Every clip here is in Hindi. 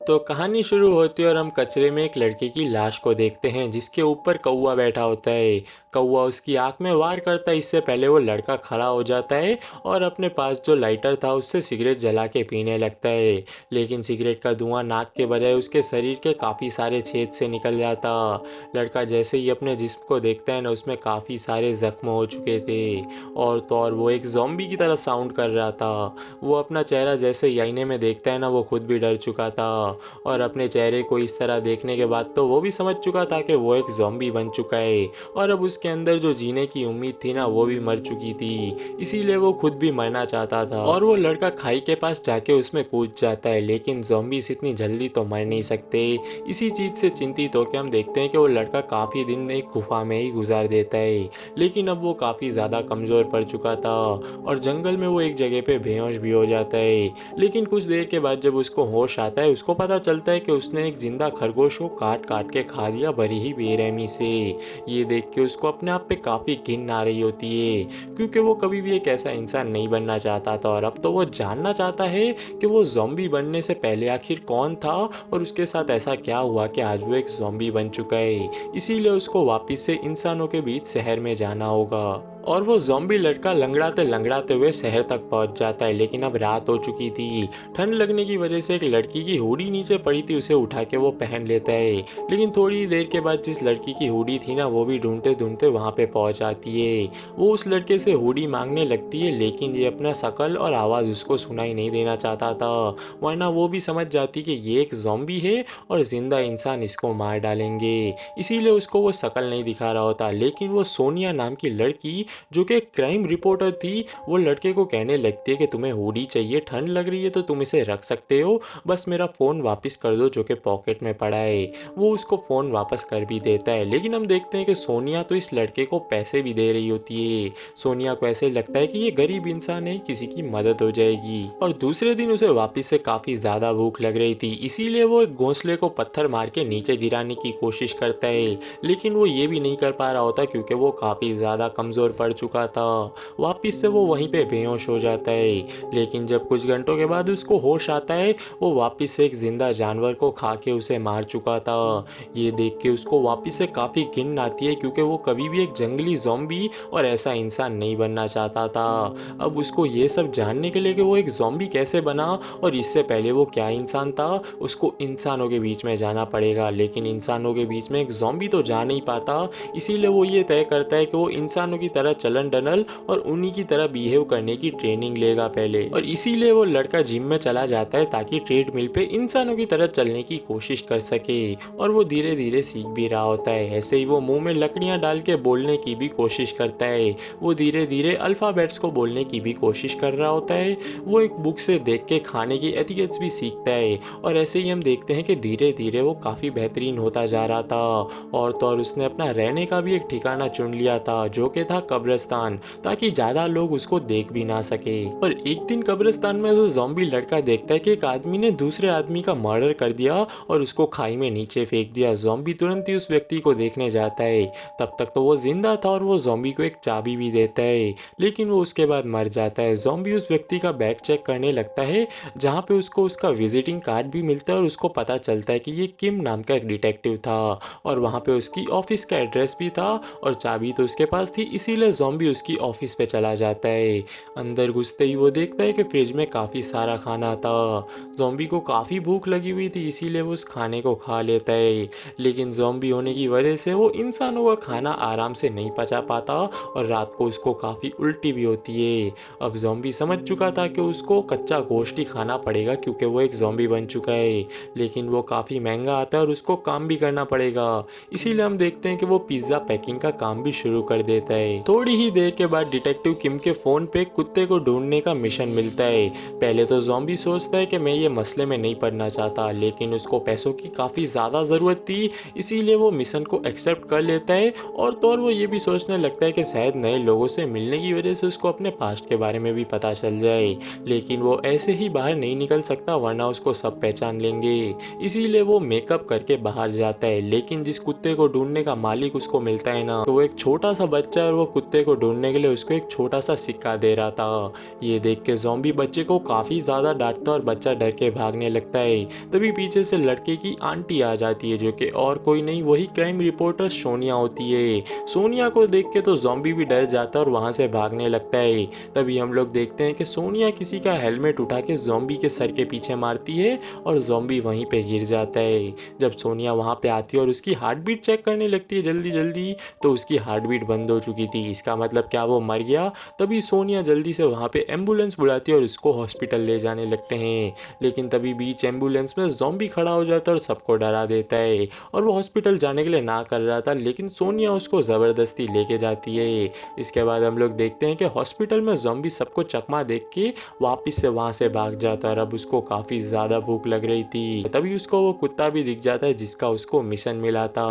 तो कहानी शुरू होती है और हम कचरे में एक लड़के की लाश को देखते हैं जिसके ऊपर कौवा बैठा होता है। कौवा उसकी आंख में वार करता है। इससे पहले वो लड़का खड़ा हो जाता है और अपने पास जो लाइटर था उससे सिगरेट जला के पीने लगता है। लेकिन सिगरेट का धुआं नाक के बजाय उसके शरीर के काफ़ी सारे छेद से निकल जाता। लड़का जैसे ही अपने जिस्म को देखता है ना, उसमें काफ़ी सारे जख्म हो चुके थे और तो और वो एक जॉम्बी की तरह साउंड कर रहा था। वो अपना चेहरा जैसे ही आईने में देखता है ना, वो खुद भी डर चुका था और अपने चेहरे को इस तरह देखने के बाद तो वो भी समझ चुका था कि वो एक ज़ॉम्बी बन चुका है और अब उसके अंदर जो जीने की उम्मीद थी ना, वो भी मर चुकी थी। इसीलिए वो खुद भी मरना चाहता था और वो लड़का खाई के पास जाके उसमें कूद जाता है। लेकिन ज़ॉम्बीज़ इतनी जल्दी तो मर नहीं सकते। इसी चीज़ से चिंतित होकर हम देखते हैं कि वो लड़का काफ़ी दिन एक गुफा में ही गुजार देता है। लेकिन अब वो काफ़ी ज़्यादा कमज़ोर पड़ चुका था और जंगल में वो एक जगह पे बेहोश भी हो जाता है। लेकिन कुछ देर के बाद जब उसको होश आता है, उसको पता चलता है कि उसने एक जिंदा खरगोश को काट काट के खा दिया, बड़ी ही बेरहमी से। ये देख के उसको अपने आप पे काफ़ी घिन आ रही होती है, क्योंकि वो कभी भी एक ऐसा इंसान नहीं बनना चाहता था और अब तो वो जानना चाहता है कि वो ज़ॉम्बी बनने से पहले आखिर कौन था और उसके साथ ऐसा क्या हुआ कि आज वो एक ज़ॉम्बी बन चुका है। इसीलिए उसको वापस से इंसानों के बीच शहर में जाना होगा और वो ज़ॉम्बी लड़का लंगड़ाते लंगड़ाते हुए शहर तक पहुंच जाता है। लेकिन अब रात हो चुकी थी। ठंड लगने की वजह से एक लड़की की हुडी नीचे पड़ी थी, उसे उठा के वो पहन लेता है। लेकिन थोड़ी देर के बाद जिस लड़की की हुडी थी ना, वो भी ढूंढते ढूंढते वहाँ पे पहुँच आती है। वो उस लड़के से हुडी मांगने लगती है, लेकिन ये अपना शकल और आवाज़ उसको सुनाई नहीं देना चाहता था, वरना वो भी समझ जाती कि ये एक ज़ॉम्बी है और ज़िंदा इंसान इसको मार डालेंगे। इसीलिए उसको वो शकल नहीं दिखा रहा होता। लेकिन वो सोनिया नाम की लड़की, जो कि क्राइम रिपोर्टर थी, वो लड़के को कहने लगती है कि तुम्हें हुडी चाहिए, ठंड लग रही है तो तुम इसे रख सकते हो, बस मेरा फ़ोन वापस कर दो जो कि पॉकेट में पड़ा है। वो उसको फ़ोन वापस कर भी देता है। लेकिन हम देखते हैं कि सोनिया तो इस लड़के को पैसे भी दे रही होती है। सोनिया को ऐसे लगता है कि ये गरीब इंसान है, किसी की मदद हो जाएगी। और दूसरे दिन उसे वापस से काफ़ी ज़्यादा भूख लग रही थी, इसीलिए वो एक घोंसले को पत्थर मार के नीचे गिराने की कोशिश करता है। लेकिन वो ये भी नहीं कर पा रहा होता क्योंकि वो काफ़ी ज़्यादा कमज़ोर पड़ चुका था। वापिस से वो वहीं पे बेहोश हो जाता है। लेकिन जब कुछ घंटों के बाद उसको होश आता है, वो वापिस से एक जिंदा जानवर को खा के उसे मार चुका था। ये देख के उसको वापिस से काफ़ी घिन आती है, क्योंकि वो कभी भी एक जंगली ज़ॉम्बी और ऐसा इंसान नहीं बनना चाहता था। अब उसको ये सब जानने के लिए कि वो एक ज़ॉम्बी कैसे बना और इससे पहले वो क्या इंसान था, उसको इंसानों के बीच में जाना पड़ेगा। लेकिन इंसानों के बीच में एक ज़ॉम्बी तो जा नहीं पाता, इसीलिए वो ये तय करता है कि वो इंसानों की तरह चलन डनल और उन्हीं की तरह बिहेव करने की ट्रेनिंग लेगा पहले। और इसीलिए वो लड़का जिम में चला जाता है ताकि ट्रेडमिल पे इंसानों की तरह चलने की कोशिश कर सके। और वो धीरे धीरे सीख भी रहा होता है। ऐसे ही वो मुंह में लकड़ियां डाल के बोलने की भी कोशिश करता है। वो धीरे धीरे अल्फ़ाबेट्स को बोलने की भी कोशिश कर रहा होता है। वो एक बुक से देख के खाने की एथिकेट्स भी सीखता है। और ऐसे ही हम देखते हैं कि धीरे धीरे वो काफ़ी बेहतरीन होता जा रहा था। और तो और उसने अपना रहने का भी एक ठिकाना चुन लिया था, जो कि था कब्रिस्तान, ताकि ज़्यादा लोग उसको देख भी ना सके। और एक दिन कब्रिस्तान में वो ज़ॉम्बी लड़का देखता है कि एक आदमी ने दूसरे आदमी का मर्डर कर दिया और उसको खाई में नीचे फेंक दिया। ज़ॉम्बी तुरंत ही उस व्यक्ति को देखने जाता है। तब तक तो वो जिंदा था और वो ज़ॉम्बी को एक चाबी भी देता है, लेकिन वो उसके बाद मर जाता है। ज़ॉम्बी उस व्यक्ति का बैग चेक करने लगता है, जहाँ पे उसको उसका विजिटिंग कार्ड भी मिलता है और उसको पता चलता है कि ये किम नाम का एक डिटेक्टिव था और वहाँ पे उसकी ऑफिस का एड्रेस भी था और चाबी तो उसके पास थी। इसीलिए ज़ॉम्बी उसकी ऑफिस पे चला जाता है। अंदर घुसते ही वो देखता है कि फ्रिज में काफ़ी सारा खाना था। ज़ॉम्बी को काफ़ी भूख लगी हुई थी, इसीलिए वो उस खाने को खा लेता है। लेकिन ज़ॉम्बी होने की वजह से वो इंसानों का खाना आराम से नहीं पचा पाता और रात को उसको काफ़ी उल्टी भी होती है। अब ज़ॉम्बी समझ चुका था कि उसको कच्चा गोश्त ही खाना पड़ेगा, क्योंकि वो एक ज़ॉम्बी बन चुका है। लेकिन वो काफ़ी महंगा आता है और उसको काम भी करना पड़ेगा। इसीलिए हम देखते हैं कि वो पिज़्ज़ा पैकिंग का काम भी शुरू कर देता है। थोड़ी ही देर के बाद डिटेक्टिव किम के फ़ोन पे कुत्ते को ढूंढने का मिशन मिलता है। पहले तो ज़ॉम्बी सोचता है कि मैं ये मसले में नहीं पड़ना चाहता, लेकिन उसको पैसों की काफ़ी ज़्यादा ज़रूरत थी, इसीलिए वो मिशन को एक्सेप्ट कर लेता है। और तो और वो ये भी सोचने लगता है कि शायद नए लोगों से मिलने की वजह से उसको अपने पास्ट के बारे में भी पता चल जाए। लेकिन वो ऐसे ही बाहर नहीं निकल सकता, वरना उसको सब पहचान लेंगे। इसीलिए वो मेकअप करके बाहर जाता है। लेकिन जिस कुत्ते को ढूंढने का मालिक उसको मिलता है ना, तो वो एक छोटा सा बच्चा है और वो कुत्ते कुत्ते को ढूंढने के लिए उसको एक छोटा सा सिक्का दे रहा था। ये देख के ज़ॉम्बी बच्चे को काफ़ी ज़्यादा डांटता और बच्चा डर के भागने लगता है। तभी पीछे से लड़के की आंटी आ जाती है जो कि और कोई नहीं वही क्राइम रिपोर्टर सोनिया होती है। सोनिया को देख के तो ज़ॉम्बी भी डर जाता है और वहाँ से भागने लगता है। तभी हम लोग देखते हैं कि सोनिया किसी का हेलमेट उठा के ज़ॉम्बी के सर के पीछे मारती है और ज़ॉम्बी वहीं पे गिर जाता है। जब सोनिया वहाँ पे आती है और उसकी हार्ट बीट चेक करने लगती है जल्दी जल्दी, तो उसकी हार्ट बीट बंद हो चुकी थी। इसका मतलब क्या वो मर गया। तभी सोनिया जल्दी से वहाँ पे एम्बुलेंस बुलाती है और उसको हॉस्पिटल ले जाने लगते हैं। लेकिन तभी बीच एम्बुलेंस में ज़ॉम्बी खड़ा हो जाता है और सबको डरा देता है और वो हॉस्पिटल जाने के लिए ना कर रहा था, लेकिन सोनिया उसको ज़बरदस्ती लेके जाती है। इसके बाद हम लोग देखते हैं कि हॉस्पिटल में ज़ॉम्बी सबको चकमा देख के वापस से वहाँ से भाग जाता है और अब उसको काफ़ी ज़्यादा भूख लग रही थी। तभी उसको वो कुत्ता भी दिख जाता है जिसका उसको मिशन मिला था।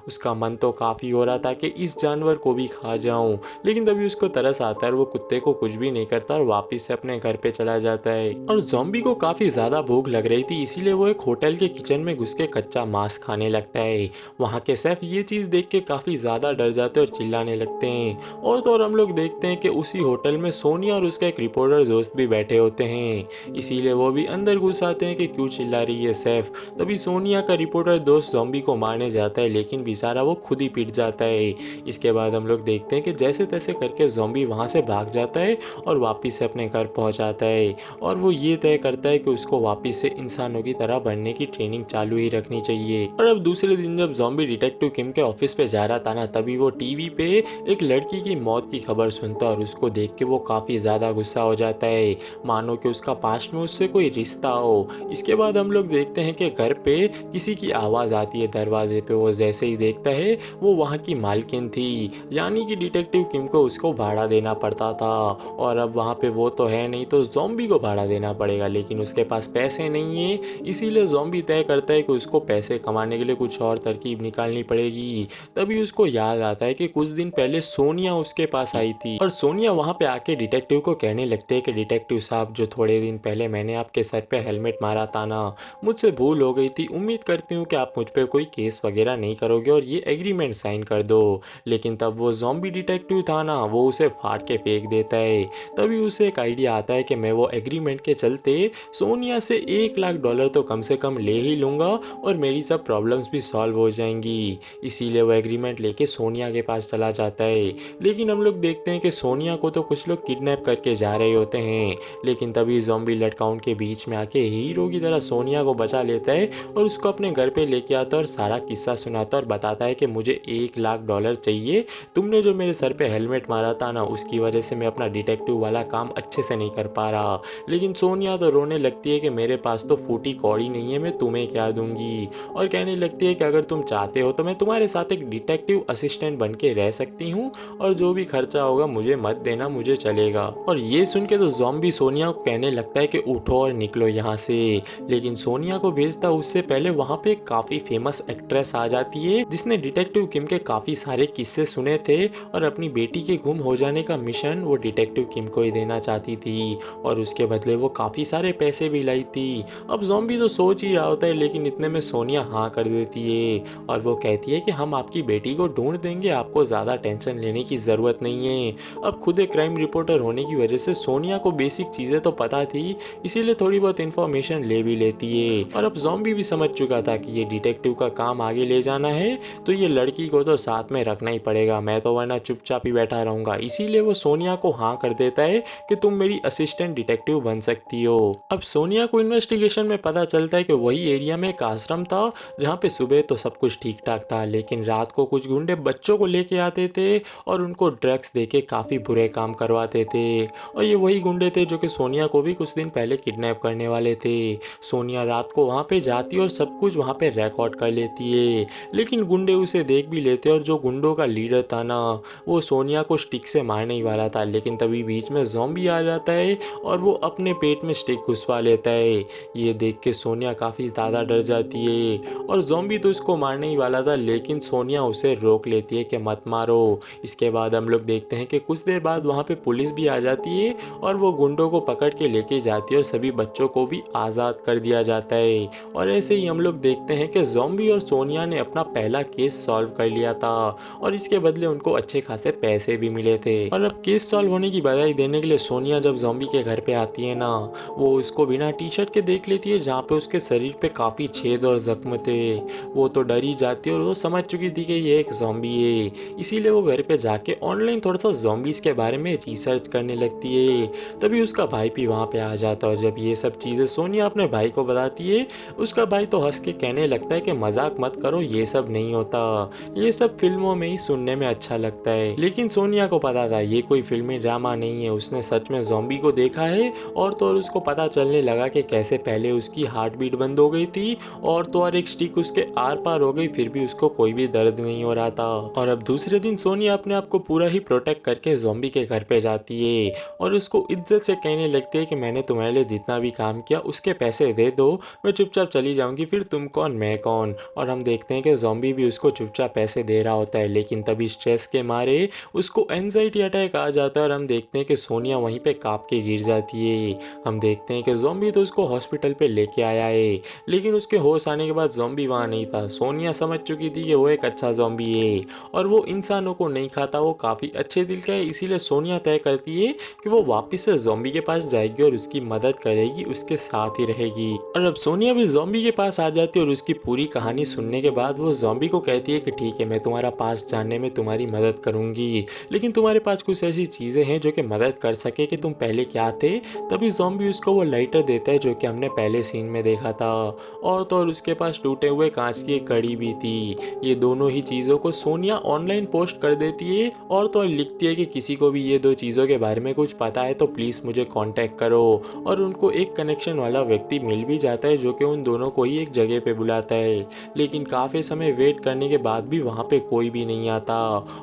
उसका मन तो काफ़ी हो रहा था कि इस जानवर को भी खा जाऊं, लेकिन तभी उसको तरस आता है और वो कुत्ते को कुछ भी नहीं करता और वापस से अपने घर पे चला जाता है। और ज़ॉम्बी को काफ़ी ज़्यादा भूख लग रही थी, इसीलिए वो एक होटल के किचन में घुस के कच्चा मांस खाने लगता है। वहाँ के शेफ ये चीज़ देख के काफ़ी ज़्यादा डर जाते हैं और चिल्लाने लगते हैं। और तो और हम लोग देखते हैं कि उसी होटल में सोनिया और उसका एक रिपोर्टर दोस्त भी बैठे होते हैं, इसीलिए वो भी अंदर घुस आते हैं कि क्यों चिल्ला रही है शेफ। तभी सोनिया का रिपोर्टर दोस्त ज़ॉम्बी को मारने जाता है, लेकिन बेचारा वो खुद ही पिट जाता है। इसके बाद हम लोग देखते हैं कि जैसे तैसे करके ज़ॉम्बी वहाँ से भाग जाता है और वापस से अपने घर पहुँच जाता है। और वो ये तय करता है कि उसको वापस से इंसानों की तरह बनने की ट्रेनिंग चालू ही रखनी चाहिए। और अब दूसरे दिन जब ज़ॉम्बी डिटेक्टिव किम के ऑफिस पे जा रहा था ना, तभी वो टीवी पे एक लड़की की मौत की खबर सुनता है और उसको देख के वो काफ़ी ज़्यादा गुस्सा हो जाता है, मानो कि उसका पास्ट में उससे कोई रिश्ता हो। इसके बाद हम लोग देखते हैं कि घर पे किसी की आवाज़ आती है दरवाजे पे। वो जैसे ही देखता है वो वहाँ की मालकिन थी, यानी कि डिटेक्टिव किम को उसको भाड़ा देना पड़ता था। और अब वहाँ पे वो तो है नहीं, तो ज़ॉम्बी को भाड़ा देना पड़ेगा, लेकिन उसके पास पैसे नहीं है। इसीलिए ज़ॉम्बी तय करता है कि उसको पैसे कमाने के लिए कुछ और तरकीब निकालनी पड़ेगी। तभी उसको याद आता है कि कुछ दिन पहले सोनिया उसके पास आई थी और सोनिया वहाँ पे आके डिटेक्टिव को कहने लगते हैं कि डिटेक्टिव साहब, जो थोड़े दिन पहले मैंने आपके सर पे हेलमेट मारा था ना, मुझसे भूल हो गई थी। उम्मीद करती हूँ कि आप मुझ पे कोई केस वगैरह नहीं करोगे और ये एग्रीमेंट साइन कर दो। लेकिन तब वो ज़ॉम्बी डिटेक्टिव था ना, वो उसे फाड़ के फेंक देता है। तभी उसे एक आइडिया आता है कि मैं वो एग्रीमेंट के चलते सोनिया से $1,00,000 तो कम से कम ले ही लूँगा और मेरी सब प्रॉब्लम्स भी सॉल्व हो जाएंगी। इसीलिए वो एग्रीमेंट लेके सोनिया के पास चला जाता है। लेकिन हम लोग देखते हैं कि सोनिया को तो कुछ लोग किडनैप करके जा रहे होते हैं, लेकिन तभी ज़ॉम्बी लड़का उनके बीच में आके हीरो की तरह सोनिया को बचा लेता है और उसको अपने घर पे लेके आता है और सारा किस्सा सुनाता है और बताता है कि मुझे $1,00,000 चाहिए। तुमने जो मेरे सर पे हेलमेट मारा था ना, उसकी वजह से मैं अपना डिटेक्टिव वाला काम अच्छे से नहीं कर पा रहा। लेकिन सोनिया तो रोने लगती है कि मेरे पास तो फूटी कौड़ी नहीं है, मैं तुम्हें क्या दूंगी। और कहने लगती है कि अगर तुम चाहते हो तो मैं तुम्हारे साथ एक डिटेक्टिव असिस्टेंट बन के रह सकती हूँ और जो भी खर्चा होगा मुझे मत देना, मुझे चलेगा। और ये सुन के तो ज़ॉम्बी सोनिया को कहने लगता है कि उठो और निकलो यहाँ से। लेकिन सोनिया को भेजता उससे पहले वहाँ पे काफ़ी फेमस एक्ट्रेस आ जाती है जिसने डिटेक्टिव किम के काफ़ी सारे किस्से सुने थे और अपनी बेटी के गुम हो जाने का मिशन वो डिटेक्टिव किम को ही देना चाहती थी और उसके बदले वो काफ़ी सारे पैसे भी लाई थी। अब ज़ॉम्बी तो सोच ही रहा होता है, लेकिन इतने में सोनिया हाँ कर देती है और वो कहती है कि हम आपकी बेटी को ढूंढ देंगे, आपको ज़्यादा टेंशन लेने की ज़रूरत नहीं है। अब खुद एक क्राइम रिपोर्टर होने की वजह से सोनिया को बेसिक चीज़ें तो पता थी, इसीलिए थोड़ी बहुत इन्फॉर्मेशन ले भी लेती है। और अब ज़ॉम्बी भी समझ चुका था कि ये डिटेक्टिव का काम आगे ले जाना है तो ये लड़की को तो साथ में रखना ही पड़ेगा, मैं तो वरना चुपचाप ही बैठा रहूँगा। इसीलिए वो सोनिया को हाँ कर देता है कि तुम मेरी असिस्टेंट डिटेक्टिव बन सकती हो। अब सोनिया को इन्वेस्टिगेशन में पता चलता है कि वही एरिया में एक आश्रम था जहाँ पे सुबह तो सब कुछ ठीक ठाक था, लेकिन रात को कुछ गुंडे बच्चों को लेके आते थे और उनको ड्रग्स देके काफ़ी बुरे काम करवाते थे। और ये वही गुंडे थे जो कि सोनिया को भी कुछ दिन पहले किडनैप करने वाले थे। सोनिया रात को वहाँ पे जाती है और सब कुछ वहाँ पे रिकॉर्ड कर लेती है, लेकिन गुंडे उसे देख भी लेते और जो गुंडों का लीडर था ना, वो सोनिया को स्टिक से मारने ही वाला था। लेकिन तभी बीच में ज़ॉम्बी आ जाता है और वो अपने पेट में स्टिक घुसवा लेता है। ये देख के सोनिया काफ़ी ज़्यादा डर जाती है और ज़ॉम्बी तो उसको मारने ही वाला था, लेकिन सोनिया उसे रोक लेती है कि मत मारो। इसके बाद हम लोग देखते हैं कि कुछ देर बाद वहाँ पे पुलिस भी आ जाती है और वो गुंडों को पकड़ के लेके जाती है और सभी बच्चों को भी आज़ाद कर दिया जाता है। और ऐसे ही हम लोग देखते हैं कि ज़ॉम्बी और सोनिया ने अपना पहला केस सॉल्व कर लिया था और इसके बदले उनको अच्छे खासे से पैसे भी मिले थे। और अब केस सॉल्व होने की बधाई देने के लिए सोनिया जब ज़ॉम्बी के घर पे आती है ना, वो उसको बिना टी शर्ट के देख लेती है जहाँ पे उसके शरीर पे काफ़ी छेद और जख्म थे। वो तो डर ही जाती है और वो समझ चुकी थी कि ये एक ज़ॉम्बी है, इसीलिए वो घर पे जाके ऑनलाइन थोड़ा सा ज़ॉम्बीज़ के बारे में रिसर्च करने लगती है। तभी उसका भाई भी वहाँ पे आ जाता है और जब ये सब चीज़ें सोनिया अपने भाई को बताती है, उसका भाई तो हंस के कहने लगता है कि मजाक मत करो, ये सब नहीं होता, ये सब फिल्मों में ही सुनने में अच्छा लगता है। लेकिन सोनिया को पता था ये कोई फिल्मी ड्रामा नहीं है, उसने सच में ज़ॉम्बी को देखा है। और तो और उसको पता चलने लगा कि कैसे पहले उसकी हार्ट बीट बंद हो गई थी और तो और एक स्टिक उसके आर पार हो गई, फिर भी उसको कोई भी दर्द नहीं हो रहा था। और अब दूसरे दिन सोनिया अपने आप को पूरा ही प्रोटेक्ट करके ज़ॉम्बी के घर पे जाती है और उसको इज्जत से कहने लगती है कि मैंने तुम्हारे लिए जितना भी काम किया उसके पैसे दे दो, मैं चुपचाप चली जाऊंगी, फिर तुम कौन मैं कौन। और हम देखते हैं कि ज़ॉम्बी भी उसको चुपचाप पैसे दे रहा होता है, लेकिन तभी स्ट्रेस के मारे उसको एंजाइटी अटैक आ जाता है और हम देखते हैं कि सोनिया वहीं पे कांप के गिर जाती है। हम देखते हैं कि ज़ॉम्बी तो उसको हॉस्पिटल पे लेके आया है, लेकिन उसके होश आने के बाद ज़ॉम्बी वहाँ नहीं था। सोनिया समझ चुकी थी कि वो एक अच्छा ज़ॉम्बी है और वो इंसानों को नहीं खाता, वो काफ़ी अच्छे दिल का है, इसीलिए सोनिया तय करती है कि वो वापस से ज़ॉम्बी के पास जाएगी और उसकी मदद करेगी, उसके साथ ही रहेगी। और अब सोनिया भी ज़ॉम्बी के पास आ जाती है और उसकी पूरी कहानी सुनने के बाद वो ज़ॉम्बी को कहती है कि ठीक है, मैं तुम्हारा पास जानने में तुम्हारी मदद करूंगी, लेकिन तुम्हारे पास कुछ ऐसी चीज़ें हैं जो कि मदद कर सके कि तुम पहले क्या थे। तभी ज़ॉम्बी उसको वो लाइटर देता है जो कि हमने पहले सीन में देखा था, और तो और उसके पास टूटे हुए कांच की एक कड़ी भी थी। ये दोनों ही चीज़ों को सोनिया ऑनलाइन पोस्ट कर देती है और तो और लिखती है कि किसी को भी ये दो चीज़ों के बारे में कुछ पता है तो प्लीज़ मुझे कांटेक्ट करो। और उनको एक कनेक्शन वाला व्यक्ति मिल भी जाता है जो कि उन दोनों को ही एक जगह पे बुलाता है, लेकिन काफ़ी समय वेट करने के बाद भी वहाँ पे कोई भी नहीं आता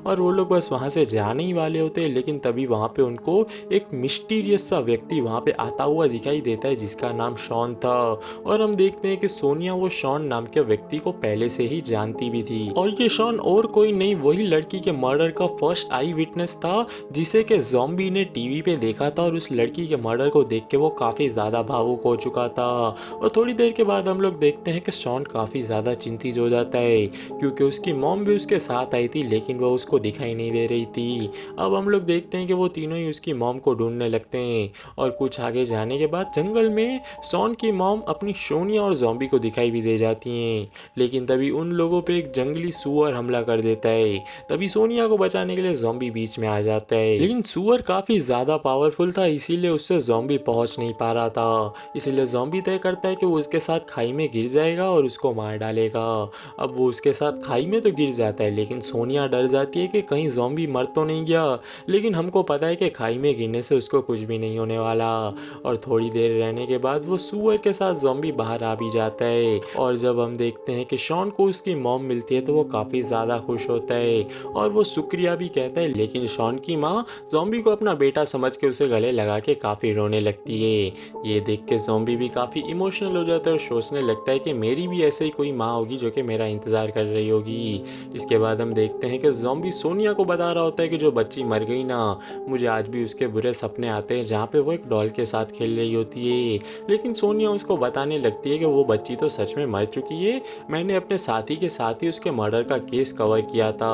और वो लोग बस वहाँ से जाने ही वाले होते हैं। लेकिन तभी वहाँ पे उनको एक मिस्टीरियस सा व्यक्ति वहाँ पे आता हुआ दिखाई देता है जिसका नाम शॉन था। और हम देखते हैं कि सोनिया वो शॉन नाम के व्यक्ति को पहले से ही जानती भी थी और ये शॉन और कोई नहीं, वही लड़की के मर्डर का फर्स्ट आई विटनेस था जिसे कि ज़ॉम्बी ने टीवी पे देखा था और उस लड़की के मर्डर को देख के वो काफ़ी ज़्यादा भावुक हो चुका था। और थोड़ी देर के बाद हम लोग देखते हैं कि शॉन काफ़ी ज़्यादा चिंतित हो जाता है क्योंकि उसकी मॉम भी उसके साथ आई थी लेकिन वो उसको दिखाई नहीं दे रही थी। अब हम लोग देखते हैं कि वो तीनों ही उसकी मॉम को ढूंढने लगते हैं और कुछ आगे जाने के बाद जंगल में शॉन की मॉम अपनी सोनिया और ज़ॉम्बी को दिखाई भी दे जाती हैं, लेकिन तभी उन लोगों पे एक जंगली सुअर हमला कर देता है। तभी सोनिया को बचाने के लिए ज़ॉम्बी बीच में आ जाता है, लेकिन सुअर काफ़ी ज़्यादा पावरफुल था इसीलिए उससे ज़ॉम्बी पहुंच नहीं पा रहा था। इसलिए ज़ॉम्बी तय करता है कि वो उसके साथ खाई में गिर जाएगा और उसको मार डालेगा। अब वो उसके साथ खाई में तो गिर जाता है लेकिन सोनिया डर जाती है कि कहीं ज़ॉम्बी मर तो नहीं गया, लेकिन हमको पता है कि खाई में गिरने से उसको कुछ भी नहीं होने वाला। और थोड़ी देर रहने के बाद वो सुअर के साथ ज़ॉम्बी बाहर आ भी जाता है और जब हम देखते हैं कि शॉन को उसकी मॉम मिलती है तो वो काफ़ी ज़्यादा खुश होता है और वो शुक्रिया भी कहता है, लेकिन शॉन की माँ ज़ॉम्बी को अपना बेटा समझ के उसे गले लगा के काफ़ी रोने लगती है। ये देख के ज़ॉम्बी भी काफ़ी इमोशनल हो जाता है और सोचने लगता है कि मेरी भी ऐसे ही कोई माँ होगी जो कि मेरा इंतज़ार कर रही होगी। इसके बाद हम देखते हैं कि ज़ॉम्बी सोनिया को बता रहा होता है कि जो बच्ची मर गई ना, मुझे आज भी उसके बुरे सपने आते हैं जहाँ पे वो एक डॉल के साथ खेल रही होती है। लेकिन सोनिया उसको बताने लगती है कि वो बच्ची तो सच में मर चुकी है, मैंने अपने साथी के साथ ही उसके मर्डर का केस कवर किया था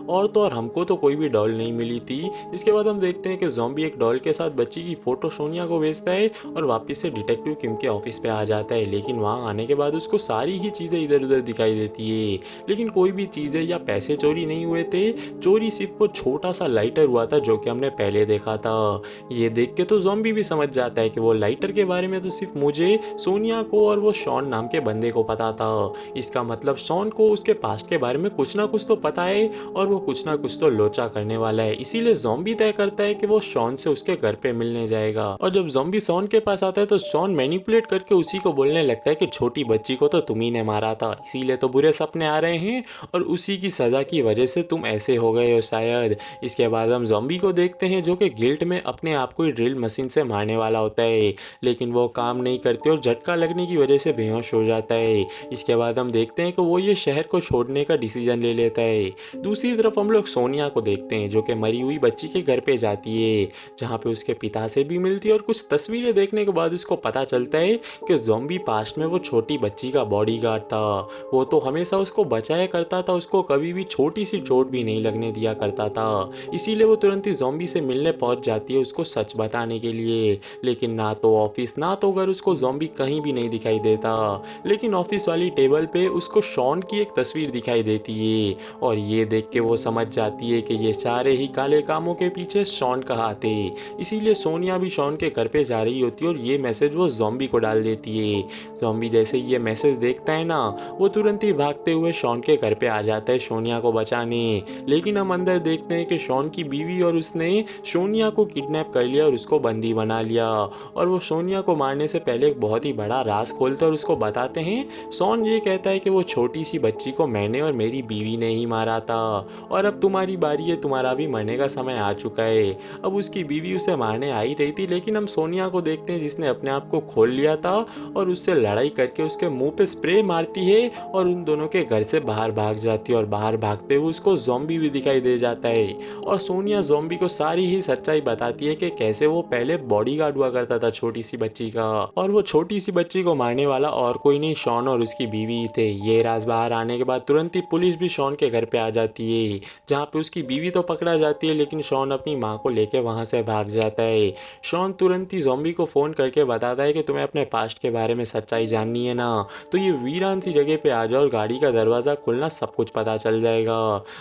और तो और हमको तो कोई भी डॉल नहीं मिली थी। इसके बाद हम देखते हैं कि ज़ॉम्बी एक डॉल के साथ बच्ची की फ़ोटो सोनिया को भेजता है और वापस से डिटेक्टिव किम के ऑफिस पे आ जाता है, लेकिन वहाँ आने के बाद उसको सारी ही चीज़ें इधर उधर दिखाई देती है, लेकिन कोई भी चीज़ें या पैसे चोरी नहीं हुए थे। चोरी सिर्फ वो छोटा सा लाइटर हुआ था जो कि हमने पहले देखा था। ये देख के तो ज़ॉम्बी भी समझ जाता है कि वो लाइटर के बारे में तो सिर्फ मुझे, सोनिया को और वो शॉन नाम के बंदे को पता था। इसका मतलब शॉन को उसके पास्ट के बारे में कुछ ना कुछ तो पता है और वो कुछ ना कुछ तो लोचा करने वाला है। इसीलिए ज़ॉम्बी तय करता है कि वो शॉन से उसके घर पे मिलने जाएगा और जब ज़ॉम्बी शॉन के पास आता है तो शॉन मैनिपुलेट करके उसी को बोलने लगता है कि छोटी बच्ची को तो तुम ही ने मारा था, इसीलिए तो बुरे सपने आ रहे हैं और उसी की सज़ा की वजह से तुम ऐसे हो गए हो शायद। इसके बाद हम ज़ॉम्बी को देखते हैं जो कि गिल्ट में अपने आप को ड्रिल मशीन से मारने वाला होता है, लेकिन वो काम नहीं करती और झटका लगने की वजह से बेहोश हो जाता है। इसके बाद हम देखते हैं कि वो ये शहर को छोड़ने का डिसीजन ले लेता है। दूसरी तरफ हम लोग सोनिया को देखते हैं जो कि मरी हुई बच्ची के घर पे जाती है जहाँ पे उसके पिता से भी मिलती है और कुछ तस्वीरें देखने के बाद उसको पता चलता है कि ज़ॉम्बी पास्ट में वो छोटी बच्ची का बॉडीगार्ड था। वो तो हमेशा उसको बचाया करता था, उसको कभी भी छोटी सी चोट भी नहीं लगने दिया करता था। इसीलिए वो तुरंत ही ज़ॉम्बी से मिलने पहुंच जाती है उसको सच बताने के लिए। लेकिन ना तो ऑफिस ना तो घर उसको ज़ॉम्बी कहीं भी नहीं दिखाई देता। लेकिन ऑफिस वाली टेबल पे उसको शॉन की एक तस्वीर दिखाई देती है और ये देख के वो समझ जाती है कि ये सारे ही काले कामों के पीछे शॉन का हाथ है। इसीलिए सोनिया भी शॉन के घर पे जा रही होती है और ये मैसेज वो ज़ॉम्बी को डाल देती है। ज़ॉम्बी जैसे ये मैसेज देखता है ना, वो तुरंत ही भागते हुए शॉन के घर पे आ जाता है सोनिया को बचाने। लेकिन हम अंदर देखते हैं कि शॉन की बीवी और उसने सोनिया को किडनैप कर लिया और उसको बंदी बना लिया। और वो सोनिया को मारने से पहले एक बहुत ही बड़ा राज खोलते और उसको बताते हैं। शॉन ये कहता है कि वो छोटी सी बच्ची को मैंने और मेरी बीवी ने ही मारा था और अब तुम्हारी बारी है, तुम्हारा भी मरने का समय आ चुका है। अब उसकी बीवी उसे मारने आ ही रही थी, लेकिन हम सोनिया को देखते हैं जिसने अपने आप को खोल लिया था और उससे लड़ाई करके उसके मुंह पे स्प्रे मारती है और उन दोनों के घर से बाहर भाग जाती है। और बाहर भागते हुए उसको ज़ॉम्बी भी दिखाई दे जाता है और सोनिया ज़ॉम्बी को सारी ही सच्चाई बताती है कि कैसे वो पहले बॉडीगार्ड हुआ करता था छोटी सी बच्ची का, और वो छोटी सी बच्ची को मारने वाला और कोई नहीं शॉन और उसकी बीवी ही थे। ये राज बाहर आने के बाद तुरंत ही पुलिस भी शॉन के घर पे आ जाती है, जहाँ पे उसकी बीवी तो पकड़ा जाती है लेकिन शॉन अपनी माँ को लेके वहाँ से भाग जाता है। शॉन तुरंत ही ज़ॉम्बी को फ़ोन करके बताता है कि तुम्हें अपने पास्ट के बारे में सच्चाई जाननी है ना, तो ये वीरान सी जगह पे आ जाओ और गाड़ी का दरवाज़ा खोलना, सब कुछ पता चल जाएगा।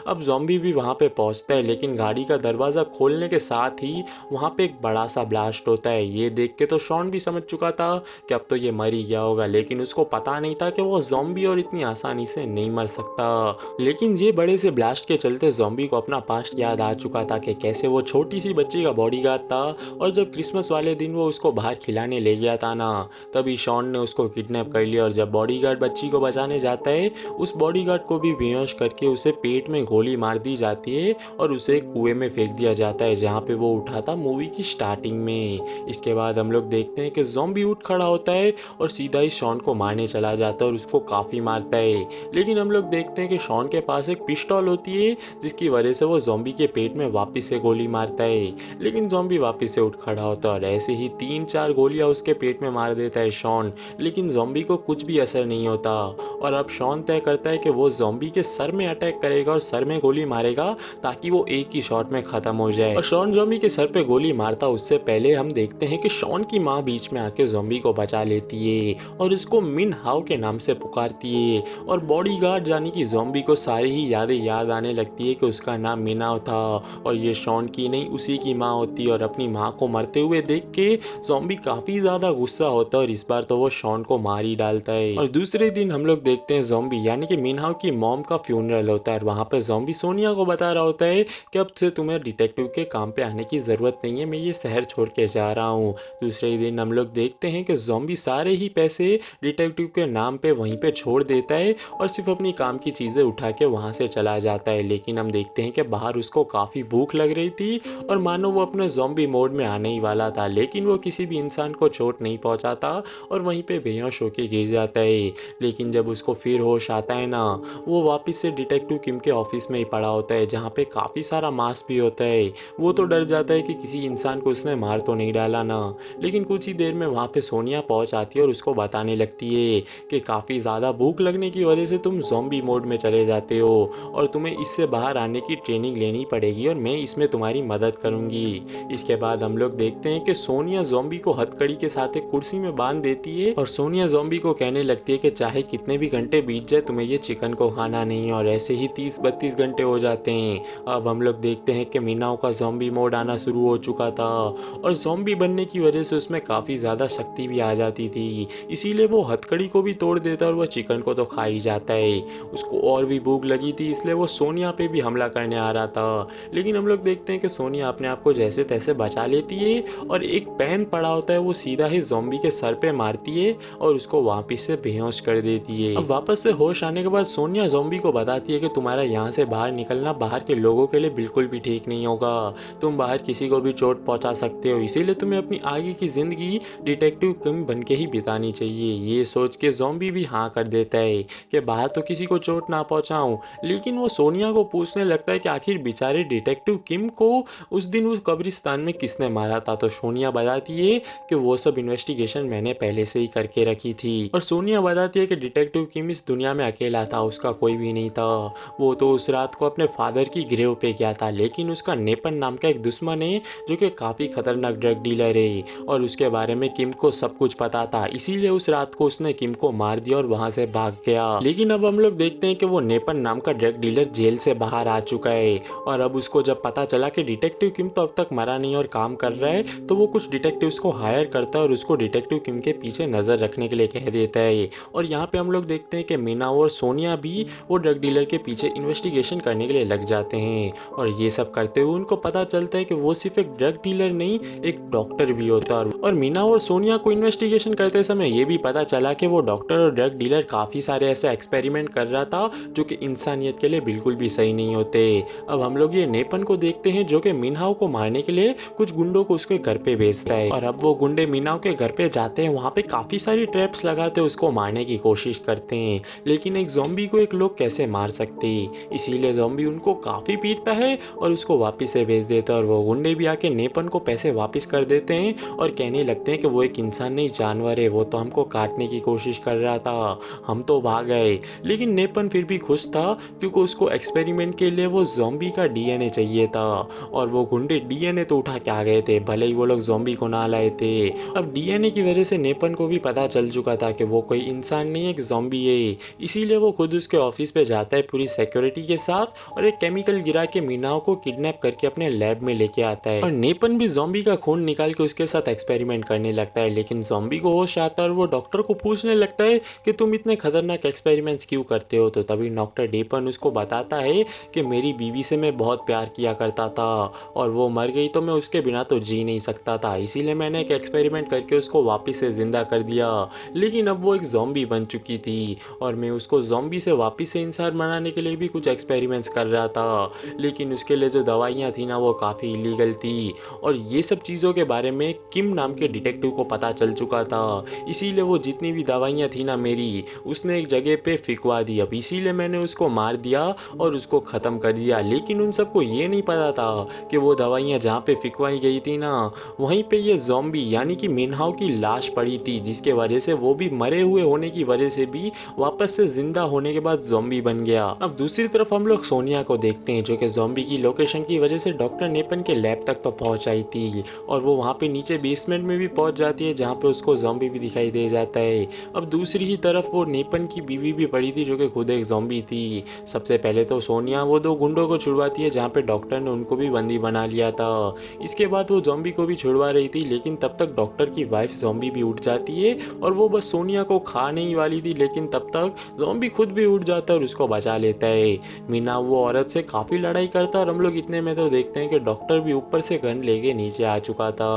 अब ज़ॉम्बी भी वहाँ पे पहुँचता है, लेकिन गाड़ी का दरवाज़ा खोलने के साथ ही वहाँ पे एक बड़ा सा ब्लास्ट होता है। ये देख के तो शॉन भी समझ चुका था कि अब तो ये मर ही गया होगा, लेकिन उसको पता नहीं था कि वो ज़ॉम्बी और इतनी आसानी से नहीं मर सकता। लेकिन ये बड़े से ब्लास्ट के चलते ज़ॉम्बी को अपना पास्ट याद आ चुका था कि कैसे वो छोटी सी बच्ची का बॉडीगार्ड था और जब क्रिसमस वाले दिन वो उसको बाहर खिलाने ले गया था ना, तभी शॉन ने उसको किडनैप कर लिया। और जब बॉडीगार्ड बच्ची को बचाने जाता है, उस बॉडीगार्ड को भी बेहोश करके उसे पेट में गोली मार दी जाती है और उसे कुएं में फेंक दिया जाता है, जहाँ पे वो उठा था मूवी की स्टार्टिंग में। इसके बाद हम लोग देखते हैं कि ज़ॉम्बी उठ खड़ा होता है और सीधा ही शॉन को मारने चला जाता है और उसको काफ़ी मारता है। लेकिन हम लोग देखते हैं कि शॉन के पास एक पिस्टल होती है, जिसकी वजह से वो ज़ॉम्बी के पेट में वापस से गोली मारता है। लेकिन ज़ॉम्बी वापस से उठ खड़ा होता है और ऐसे ही 3-4 गोलियां उसके पेट में मार देता है शॉन, लेकिन ज़ॉम्बी को कुछ भी असर नहीं होता। और अब शॉन तय करता है कि वो ज़ॉम्बी के सर में अटैक करेगा और सर में गोली मारेगा, ताकि वो एक ही शॉट में ख़त्म हो जाए। और शॉन ज़ॉम्बी के सर पे गोली मारता उससे पहले हम देखते हैं कि शॉन की माँ बीच में आके ज़ॉम्बी को बचा लेती है और इसको मिन हाउ के नाम से पुकारती है। और बॉडीगार्ड यानी कि ज़ॉम्बी को सारी ही यादें याद आने लगती है कि उसका नाम मिनाव था और ये शॉन की नहीं उसी की माँ होती है। और अपनी माँ को मरते हुए देख के ज़ॉम्बी काफ़ी ज़्यादा गुस्सा होता है और इस बार तो वो शॉन को मार ही डालता है। और दूसरे दिन हम लोग देखते हैं ज़ॉम्बी यानी कि मिनहाउ की मॉम का फ्यूनरल होता है। वहाँ पे ज़ॉम्बी सोनिया को बता रहा होता है कि अब से तुम्हें डिटेक्टिव के काम पे आने की ज़रूरत नहीं है, मैं ये शहर छोड़ के जा रहा हूँ। दूसरे दिन हम लोग देखते हैं कि ज़ॉम्बी सारे ही पैसे डिटेक्टिव के नाम पे वहीं पे छोड़ देता है और सिर्फ अपनी काम की चीज़ें उठा के वहाँ से चला जाता है। लेकिन हम देखते हैं कि बाहर उसको काफ़ी भूख लग रही थी और मानो वो अपने ज़ॉम्बी मोड में आने ही वाला था, लेकिन वो किसी भी इंसान को चोट नहीं पहुँचाता और वहीं पे बेहोश होके गिर जाता है। लेकिन जब उसको फिर होश आता है ना, वो वापस से डिटेक्टिव किम के ऑफिस में ही पड़ा होता है, जहाँ पे काफ़ी सारा मांस भी होता है। वो तो डर जाता है कि किसी इंसान को उसने मार तो नहीं डाला ना। लेकिन कुछ ही देर में वहाँ पे सोनिया पहुँच आती है और उसको बताने लगती है कि काफ़ी ज़्यादा भूख लगने की वजह से तुम ज़ॉम्बी मोड में चले जाते हो और तुम्हें इससे बाहर आने की ट्रेनिंग लेनी पड़ेगी और मैं इसमें तुम्हारी मदद करूँगी। इसके बाद हम लोग देखते हैं कि सोनिया ज़ॉम्बी को हथकड़ी के साथ एक कुर्सी में बांध देती है और सोनिया ज़ॉम्बी को कहने लगती है कि चाहे कितने भी घंटे बीत जाए तुम्हें ये चिकन को खाना नहीं है। और ऐसे ही 30-32 घंटे हो जाते हैं। अब हम लोग देखते हैं कि मिनाओ का ज़ॉम्बी मोड आना शुरू हो चुका था और ज़ॉम्बी बनने की वजह से उसमें काफ़ी ज़्यादा शक्ति भी आ जाती थी, इसीलिए वो हथकड़ी को भी तोड़ देता है और वह चिकन को तो खा ही जाता है। उसको और भी भूख लगी थी, इसलिए वो सोनिया पे भी हमला करने आ रहा था। लेकिन हम लोग देखते हैं कि सोनिया अपने आप को जैसे तैसे बचा लेती है और एक पेन पड़ा होता है वो सीधा ही ज़ॉम्बी के सर पे मारती है और उसको वापस से बेहोश कर देती है। अब वापस से होश आने के बाद सोनिया ज़ॉम्बी को बताती है कि तुम्हारा यहाँ से बाहर निकलना बाहर के लोगों के लिए बिल्कुल भी ठीक नहीं होगा, तुम बाहर किसी को भी चोट पहुँचा सकते हो, इसीलिए तुम्हें अपनी आगे की ज़िंदगी डिटेक्टिव किम बन के ही बितानी चाहिए। ये सोच के ज़ॉम्बी भी हाँ कर देता है कि बाहर तो किसी को चोट ना पहुँचाऊँ। लेकिन वो सोनिया को पूछने लगता है कि आखिर बेचारे डिटेक्टिव किम को उस दिन उस कब्रिस्तान में किसने मारा था। तो सोनिया बताती है कि वो सब इन्वेस्टिगेशन मैंने पहले से ही करके रखी थी। और सोनिया बताती है कि डिटेक्टिव किम इस दुनिया में अकेला था, उसका कोई भी नहीं था। वो तो उस रात को अपने फादर रिवर की ग्रेव पे गया था, लेकिन उसका नेपन नाम का एक दुश्मन है जो कि काफ़ी खतरनाक ड्रग डीलर है और उसके बारे में किम को सब कुछ पता था। इसीलिए उस रात को उसने किम को मार दिया और वहां से भाग गया। लेकिन अब हम लोग देखते हैं कि वो नेपन नाम का ड्रग डीलर जेल से बाहर आ चुका है और अब उसको जब पता चला कि डिटेक्टिव किम तो अब तक मरा नहीं और काम कर रहा है, तो वो कुछ डिटेक्टिव्स को हायर करता है और उसको डिटेक्टिव किम के पीछे नजर रखने के लिए कह देता है। और यहाँ पे हम लोग देखते हैं कि मीना और सोनिया भी वो ड्रग डीलर के पीछे इन्वेस्टिगेशन करने के लिए लग जाते हैं और ये सब करते हुए उनको पता चलता है कि वो सिर्फ एक ड्रग डीलर नहीं, एक डॉक्टर भी होता है। और मीना और सोनिया को इन्वेस्टिगेशन करते समय ये भी पता चला कि वो डॉक्टर और ड्रग डीलर काफ़ी सारे ऐसे एक्सपेरिमेंट कर रहा था जो कि इंसानियत के लिए बिल्कुल भी सही नहीं होते। अब हम लोग ये नेपन को देखते हैं जो कि मिन्हाओ को मारने के लिए कुछ गुंडों को उसके घर पे भेजता है और अब वो गुंडे मिन्हाओ के घर पे जाते हैं, वहाँ पे काफ़ी सारी ट्रैप्स लगाते उसको मारने की कोशिश करते हैं, लेकिन एक ज़ॉम्बी को एक लोग कैसे मार सकते, इसीलिए ज़ॉम्बी उनको काफ़ी पीटता है और उसको वापस से भेज देता है और वो गुंडे भी आके नेपन को पैसे वापस कर देते हैं और कहने लगते हैं कि वो एक इंसान नहीं जानवर है, वो तो हमको काटने की कोशिश कर रहा था, हम तो भाग गए। लेकिन नेपन फिर भी खुश था क्योंकि उसको एक्सपेरिमेंट के लिए वो ज़ॉम्बी का डीएनए चाहिए था और वो गुंडे डीएनए तो उठा के आ गए थे, भले ही वो लोग ज़ॉम्बी को ना लाए थे। अब डीएनए की वजह से नेपन को भी पता चल चुका था कि वो कोई इंसान नहीं, एक ज़ॉम्बी है, इसीलिए वो खुद उसके ऑफिस पे जाता है पूरी सिक्योरिटी के साथ और एक केमिकल गिरा के मीनाओ को किडनैप करके अपने लैब में लेके आता है और नेपन भी ज़ॉम्बी का खून निकाल के उसके साथ एक्सपेरिमेंट करने लगता है। लेकिन ज़ॉम्बी को होश आता है और वो डॉक्टर को पूछने लगता है कि तुम इतने खतरनाक एक्सपेरिमेंट्स क्यों करते हो, तो तभी डॉक्टर डेपन उसको बताता है कि मेरी बीवी से मैं बहुत प्यार किया करता था और वो मर गई तो मैं उसके बिना तो जी नहीं सकता था, इसीलिए मैंने एक एक्सपेरिमेंट करके उसको वापस से जिंदा कर दिया। लेकिन अब वो एक ज़ॉम्बी बन चुकी थी और मैं उसको ज़ॉम्बी से वापस से इंसान बनाने के लिए भी कुछ एक्सपेरिमेंट्स कर रहा था, लेकिन उसके लिए जो दवाइयाँ थी ना वो काफ़ी इलीगल थी और ये सब चीज़ों के बारे में किम नाम के डिटेक्टिव को पता चल चुका था, इसीलिए वो जितनी भी दवाइयाँ थी ना मेरी उसने एक जगह पे फिकवा दी। अब इसीलिए मैंने उसको मार दिया और उसको ख़त्म कर दिया। लेकिन उन सबको ये नहीं पता था कि वो दवाइयाँ जहाँ पे फिकवाई गई थी ना वहीं पे ये ज़ॉम्बी यानी कि मिन्हाओ की लाश पड़ी थी, जिसके वजह से वो भी मरे हुए होने की वजह से भी वापस से जिंदा होने के बाद ज़ॉम्बी बन गया। अब दूसरी तरफ हम लोग सोनिया को देखते हैं जो कि ज़ॉम्बी की लोकेशन की वजह से डॉक्टर नेपन के लैब तक तो पहुंच आई थी और वो वहाँ पे नीचे बेसमेंट में भी पहुंच जाती है जहाँ पे उसको ज़ॉम्बी भी दिखाई दे जाता है। अब दूसरी ही तरफ वो नेपन की बीवी भी पड़ी थी जो कि खुद एक ज़ॉम्बी थी। सबसे पहले तो सोनिया वो दो गुंडों को छुड़वाती है जहाँ पे डॉक्टर ने उनको भी बंदी बना लिया था। इसके बाद वो ज़ॉम्बी को भी छुड़वा रही थी, लेकिन तब तक डॉक्टर की वाइफ ज़ॉम्बी भी उठ जाती है और वो बस सोनिया को खाने ही वाली थी, लेकिन तब तक ज़ॉम्बी खुद भी उठ जाता है और उसको बचा लेता है। मीना वो औरत से काफ़ी लड़ाई करता है और हम लोग इतने में तो देखते हैं कि डॉक्टर भी ऊपर से गन लेके नीचे आ चुका था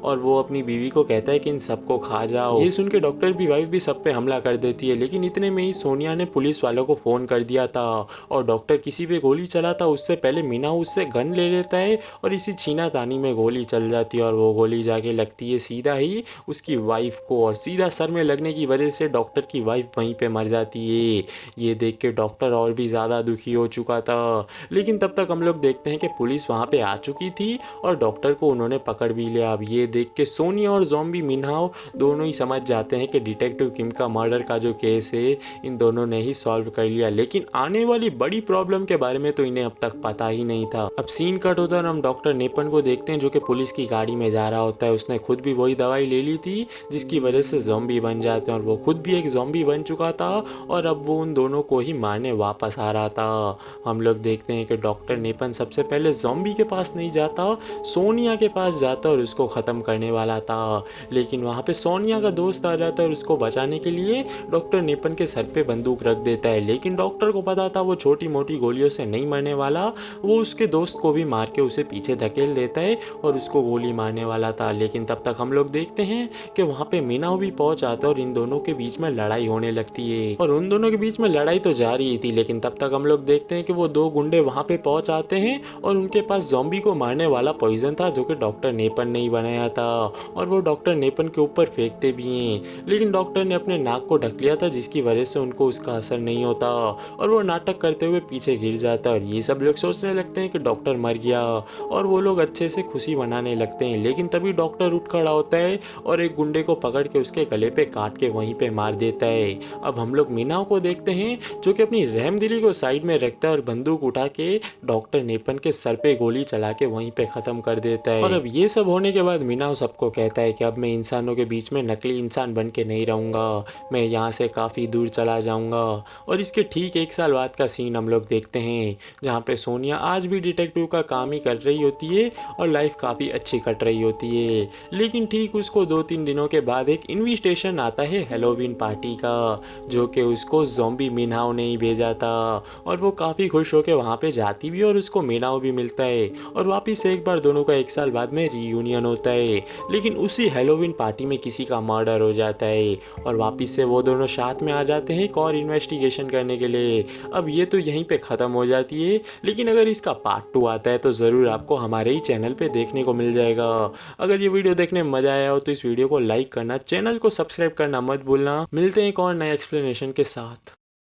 और वो अपनी बीवी को कहता है कि इन सबको खा जाओ। ये सुन के डॉक्टर की वाइफ भी सब पे हमला कर देती है, लेकिन इतने में ही सोनिया ने पुलिस वालों को फ़ोन कर दिया था और डॉक्टर किसी पे गोली चलाता उससे पहले मीना उससे गन ले लेता है और इसी छीना तानी में गोली चल जाती है और वो गोली जाके लगती है सीधा ही उसकी वाइफ को और सीधा सर में लगने की वजह से डॉक्टर की वाइफ वहीं पे मर जाती है। ये देख के डॉक्टर और भी ज़्यादा दुखी हो चुका था, लेकिन तब तक हम लोग देखते हैं कि पुलिस वहाँ पे आ चुकी थी और डॉक्टर को उन्होंने पकड़ भी लिया। अब ये देख के सोनिया और ज़ॉम्बी मिन्हाओ दोनों ही समझ जाते हैं कि डिटेक्टिव किम का मर्डर का जो केस है इन दोनों ने ही सॉल्व कर लिया, लेकिन आने वाली बड़ी प्रॉब्लम के बारे में तो इन्हें अब तक पता ही नहीं था। अब सीन कट होता है और हम डॉक्टर नेपन को देखते हैं जो कि पुलिस की गाड़ी में जा रहा होता है। उसने खुद भी वही दवाई ले ली थी जिसकी वजह से ज़ॉम्बी बन जाते हैं और वो खुद भी एक ज़ॉम्बी बन चुका था और अब वो उन दोनों को ही मारने वापस आ रहा था। हम लोग देखते हैं कि डॉक्टर नेपन सबसे पहले ज़ॉम्बी के पास नहीं जाता, सोनिया के पास जाता और उसको ख़त्म करने वाला था, लेकिन वहाँ पे सोनिया का दोस्त आ जाता है और उसको बचाने के लिए डॉक्टर नेपन के सर पे बंदूक रख देता है। लेकिन डॉक्टर को पता था वो छोटी मोटी गोलियों से नहीं मरने वाला, वो उसके दोस्त को भी मार के उसे पीछे धकेल देता है और उसको गोली मारने वाला था। लेकिन तब तक हम लोग देखते हैं कि वहाँ पे मीनाओ भी पहुंच आता है और इन दोनों के बीच में लड़ाई होने लगती है और उन दोनों के बीच में लड़ाई तो जारी ही थी, लेकिन तब तक हम लोग देखते हैं कि वो दो गुंडे वहाँ पे पहुंच आते हैं और उनके पास ज़ॉम्बी को मारने वाला पॉइजन था जो कि डॉक्टर नेपन ने ही बनाया था और वो डॉक्टर नेपन के ऊपर फेंकते भी हैं, लेकिन डॉक्टर ने अपने नाक को ढक लिया था जिसकी वजह से उनको उसका असर नहीं होता और वो नाटक करते हुए पीछे गिर जाता है और ये सब लोग सोचने लगते हैं कि डॉक्टर मर गया और वो लोग अच्छे से खुशी मनाने लगते हैं। लेकिन तभी डॉक्टर उठ खड़ा होता है और एक गुंडे को पकड़ के उसके गले पे काट के वहीं पे मार देता है। अब हम लोग मीनाओ को देखते हैं जो कि अपनी रहमदिली को साइड में रखता है और बंदूक उठा के डॉक्टर नेपन के सर पे गोली चला के वहीं पे ख़त्म कर देता है। और अब ये सब होने के बाद मीनाव सबको कहता है कि अब मैं इंसानों के बीच में नकली इंसान बन के नहीं रहूँगा, मैं यहाँ से काफ़ी दूर चला जाऊँगा। और इसके ठीक 1 साल बाद का सीन हम लोग देखते हैं जहाँ पे सोनिया आज भी डिटेक्टिव का काम ही कर रही होती है और लाइफ काफ़ी अच्छी कट रही होती है। लेकिन ठीक उसको 2-3 दिनों के बाद एक इन्विटेशन आता है हैलोवीन पार्टी का, जो कि उसको ज़ॉम्बी मीनाव ने ही भेजा था। और वो काफ़ी खुश होकर वहाँ पे जाती भी और उसको मीनाव भी मिलता है और वापस से एक बार दोनों का 1 साल बाद में रीयूनियन होता है। लेकिन उसी हैलोवीन पार्टी में किसी का मर्डर हो जाता है और वापस से वो दोनों साथ में आ जाते हैं एक और इन्वेस्टिगेशन करने के लिए। अब ये तो यहीं पे ख़त्म हो जाती है, लेकिन अगर इसका पार्ट 2 आता है तो ज़रूर आपको हमारे ही चैनल पे देखने को मिल जाएगा। अगर ये वीडियो देखने में मज़ा आया हो तो इस वीडियो को लाइक करना, चैनल को सब्सक्राइब करना मत भूलना। मिलते हैं एक और नए एक्सप्लेनेशन के साथ।